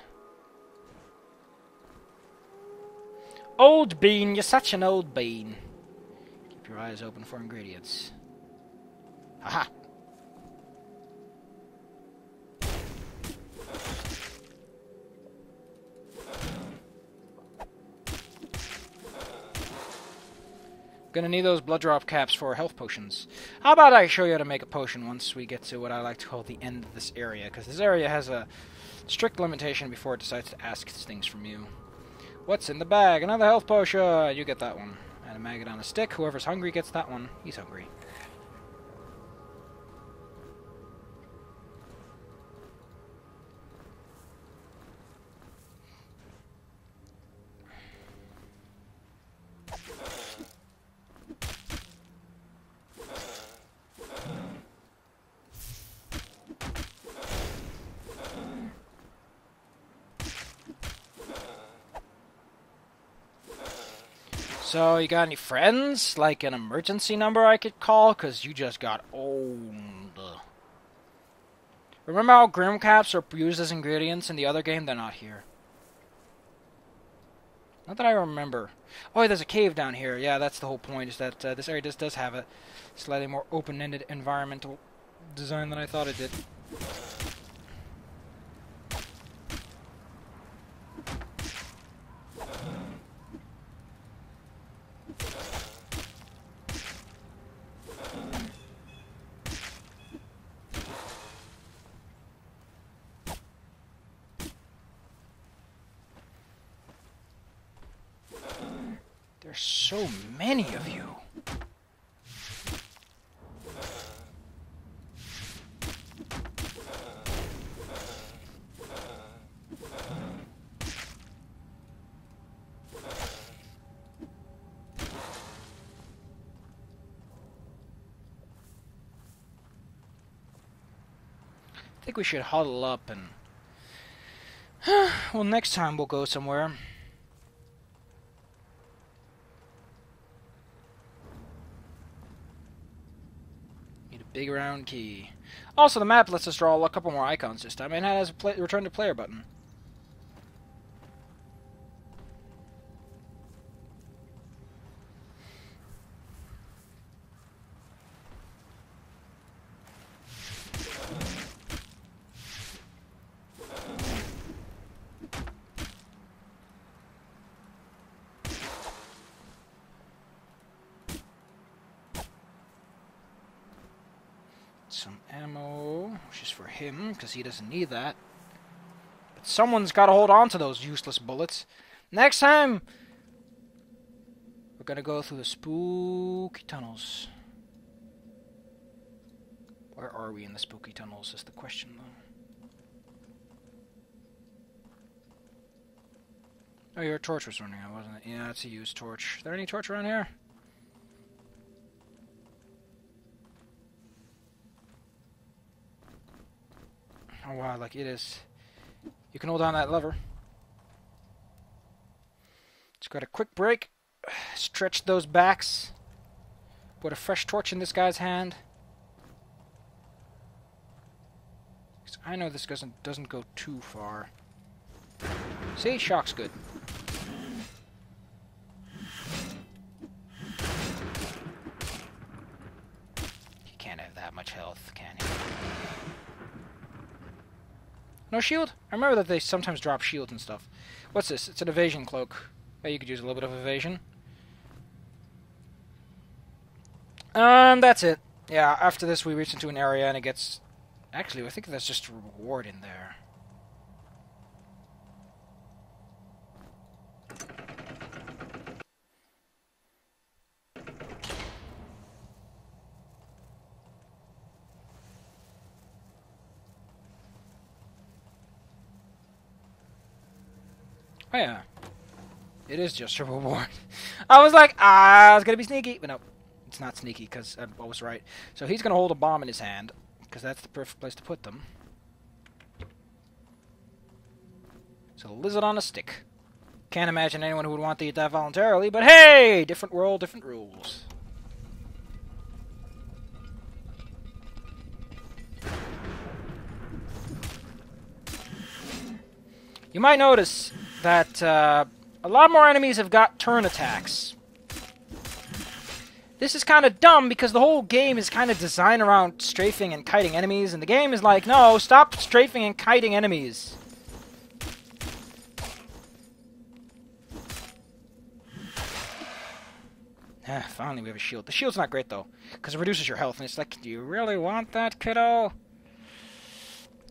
S1: Old bean, you're such an old bean. Keep your eyes open for ingredients. Aha! Gonna need those blood drop caps for health potions. How about I show you how to make a potion once we get to what I like to call the end of this area, because this area has a strict limitation before it decides to ask things from you. What's in the bag? Another health potion! You get that one. And a maggot on a stick. Whoever's hungry gets that one. He's hungry. So, you got any friends? Like an emergency number I could call? Because you just got owned. Remember how Grim Caps are used as ingredients in the other game? They're not here. Not that I remember. Oh, there's a cave down here. Yeah, that's the whole point, is that this area does have a slightly more open-ended environmental design than I thought it did. There's so many of you. I think we should huddle up and... well, next time we'll go somewhere. Big round key. Also, the map lets us draw a couple more icons this time, and it has a return to player button. Some ammo, which is for him, because he doesn't need that. But someone's got to hold on to those useless bullets. Next time, we're going to go through the spooky tunnels. Where are we in the spooky tunnels is the question, though. Oh, your torch was running out, wasn't it? Yeah, it's a used torch. Is there any torch around here? Oh wow, like it is. You can hold on that lever. Just got a quick break. Stretch those backs. Put a fresh torch in this guy's hand. I know this doesn't go too far. See? Shock's good. He can't have that much health, can he? No shield? I remember that they sometimes drop shields and stuff. What's this? It's an evasion cloak. Oh, you could use a little bit of evasion. That's it. Yeah, after this we reach into an area and it gets... Actually, I think there's just a reward in there. Oh yeah. It is just a reward. I was like, it's gonna be sneaky. But no, it's not sneaky, because I was right. So he's gonna hold a bomb in his hand, because that's the perfect place to put them. So lizard on a stick. Can't imagine anyone who would want to eat that voluntarily, but hey! Different world, different rules. You might notice that a lot more enemies have got turn attacks. This is kind of dumb because the whole game is kind of designed around strafing and kiting enemies, and the game is like, no, stop strafing and kiting enemies. Finally we have a shield. The shield's not great though, because it reduces your health, and it's like, do you really want that, kiddo?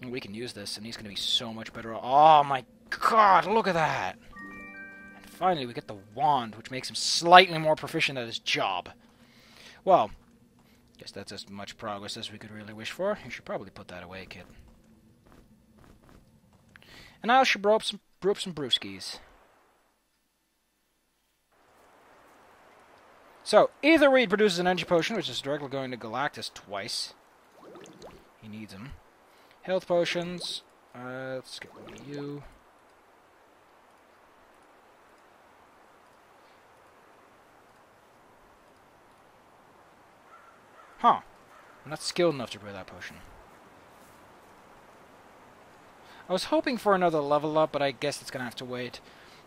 S1: And we can use this, and he's going to be so much better. Oh my god, look at that! And finally we get the wand, which makes him slightly more proficient at his job. Well, guess that's as much progress as we could really wish for. You should probably put that away, kid. And I should brew up some brewskis. So, Ether Reed produces an energy potion, which is directly going to Galactus twice. He needs them. Health potions. Let's get one of you. Huh. I'm not skilled enough to brew that potion. I was hoping for another level up, but I guess it's going to have to wait.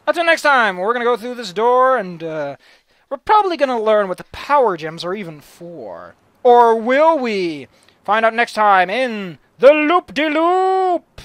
S1: Until next time, we're going to go through this door, and we're probably going to learn what the power gems are even for. Or will we? Find out next time in The Loop-de-Loop!